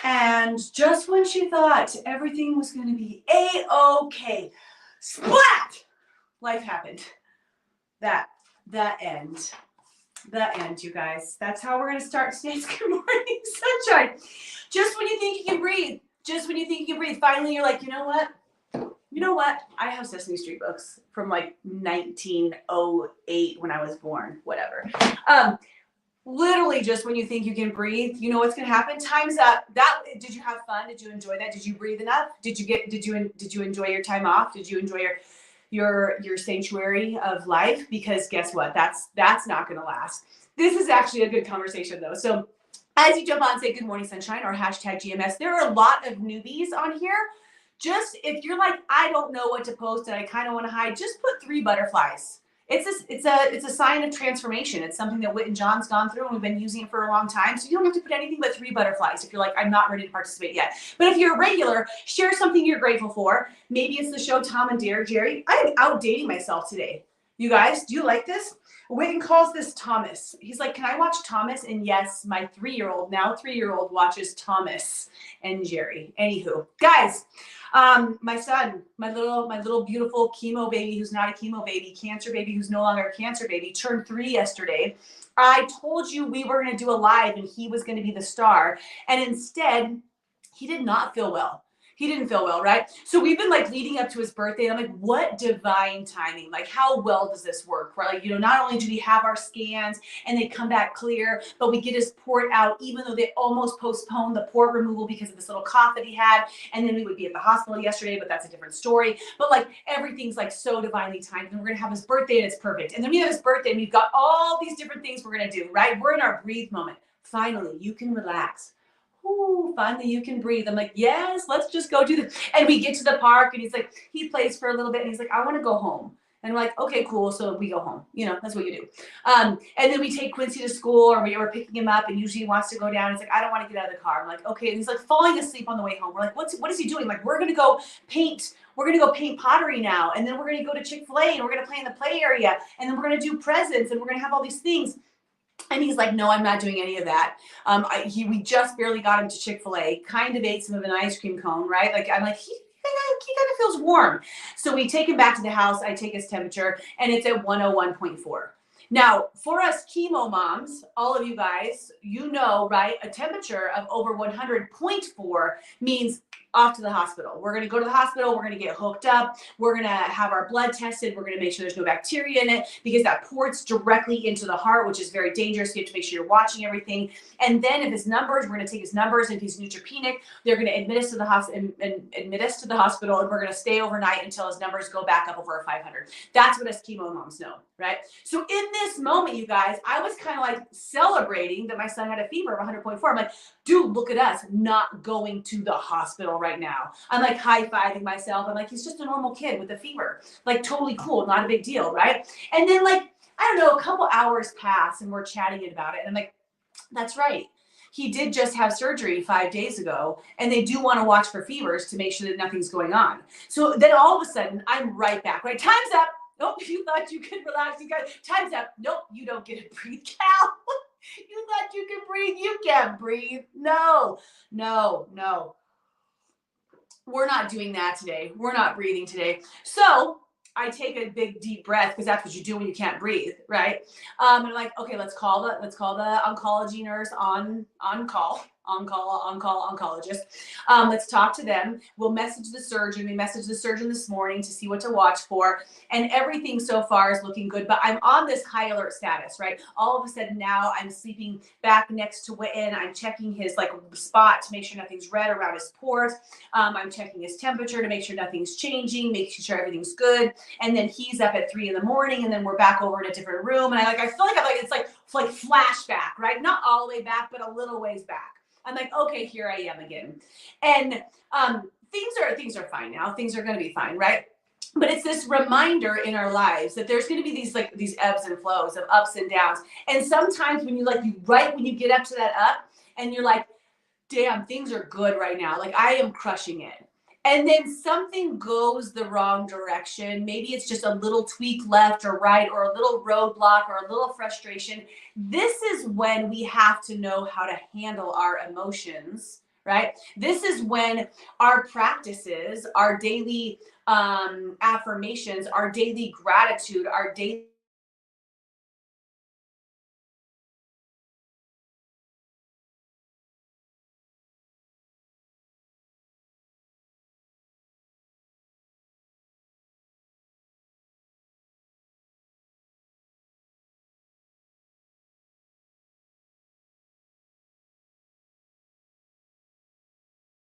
And just when she thought everything was going to be A-okay, splat! Life happened. That end. The end, you guys. That's how we're going to start today's Good Morning Sunshine. Just when you think you can breathe. Just when you think you can breathe. Finally, you're like, you know what? You know what? I have Sesame Street books from like 1908 when I was born. Whatever. Literally just when you think you can breathe, you know what's going to happen? Time's up. Did you have fun? Did you enjoy that? Did you breathe enough? Did you enjoy your time off? Did you enjoy your sanctuary of life? Because guess what? That's not going to last. This is actually a good conversation though. So as you jump on, say Good Morning Sunshine or hashtag GMS, there are a lot of newbies on here. Just if you're like, I don't know what to post and I kind of want to hide, just put 3 butterflies. It's a sign of transformation. It's something that Whit and John's gone through, and we've been using it for a long time. So you don't have to put anything but 3 butterflies if you're like, I'm not ready to participate yet. But if you're a regular, share something you're grateful for. Maybe it's the show Tom and Jerry. I'm outdating myself today. You guys, do you like this? Whitten calls this Thomas. He's like, can I watch Thomas? And yes, my 3-year-old watches Thomas and Jerry. Anywho, guys, my son, my little beautiful chemo baby who's not a chemo baby, cancer baby who's no longer a cancer baby, turned 3 yesterday. I told you we were going to do a live and he was going to be the star. And instead, he did not feel well. He didn't feel well, right? So we've been like leading up to his birthday. And I'm like, what divine timing? Like, how well does this work? Right? Like, not only do we have our scans and they come back clear, but we get his port out, even though they almost postponed the port removal because of this little cough that he had. And then we would be at the hospital yesterday, but that's a different story. But like, everything's like so divinely timed. And we're going to have his birthday and it's perfect. And then we have his birthday and we've got all these different things we're going to do, right? We're in our breathe moment. Finally, you can relax. Ooh, finally you can breathe. I'm like, yes, let's just go do this. And we get to the park and he's like, he plays for a little bit and he's like, I want to go home. And we're like, okay, cool. So we go home. That's what you do. And then we take Quincy to school or we were picking him up and usually he wants to go down. He's like, I don't want to get out of the car. I'm like, okay. And he's like falling asleep on the way home. We're like, what is he doing? Like, we're going to go paint. We're going to go paint pottery now. And then we're going to go to Chick-fil-A and we're going to play in the play area. And then we're going to do presents and we're going to have all these things. And he's like, no, I'm not doing any of that. We just barely got him to Chick-fil-A, kind of ate some of an ice cream cone, right? Like, I'm like, he kind of feels warm. So we take him back to the house. I take his temperature and it's at 101.4. Now, for us chemo moms, all of you guys, right? A temperature of over 100.4 means off to the hospital. We're going to go to the hospital. We're going to get hooked up. We're going to have our blood tested. We're going to make sure there's no bacteria in it because that ports directly into the heart, which is very dangerous. You have to make sure you're watching everything. And then if his numbers, we're going to take his numbers. And if he's neutropenic, they're going to admit us to the hospital and we're going to stay overnight until his numbers go back up over 500. That's what us chemo moms know, right? So in this moment, you guys, I was kind of like celebrating that my son had a fever of 100.4. I'm like, dude, look at us not going to the hospital right now. I'm like high-fiving myself. I'm like, he's just a normal kid with a fever. Like, totally cool, not a big deal, right? And then like, I don't know, a couple hours pass and we're chatting about it. And I'm like, that's right. He did just have surgery 5 days ago, and they do want to watch for fevers to make sure that nothing's going on. So then all of a sudden, I'm right back, right? Time's up. Nope, you thought you could relax. You guys, time's up. Nope, you don't get to breathe, Cal. You thought you could breathe. You can't breathe. No. We're not doing that today. We're not breathing today. So I take a big deep breath because that's what you do when you can't breathe, right? And I'm like, okay, let's call the oncology nurse on call oncologist. Let's talk to them. We'll message the surgeon. We messaged the surgeon this morning to see what to watch for. And everything so far is looking good, but I'm on this high alert status, right? All of a sudden now I'm sleeping back next to Witten. I'm checking his like spot to make sure nothing's red around his port. I'm checking his temperature to make sure nothing's changing, making sure everything's good. And then he's up at 3 a.m. and then we're back over in a different room. And I feel like it's like flashback, right? Not all the way back, but a little ways back. I'm like, okay, here I am again. And things are fine now. Things are going to be fine, right? But it's this reminder in our lives that there's going to be these ebbs and flows of ups and downs. And sometimes when when you get up to that up and you're like, damn, things are good right now. Like I am crushing it. And then something goes the wrong direction. Maybe it's just a little tweak left or right or a little roadblock or a little frustration. This is when we have to know how to handle our emotions, right? This is when our practices, our daily affirmations, our daily gratitude, our daily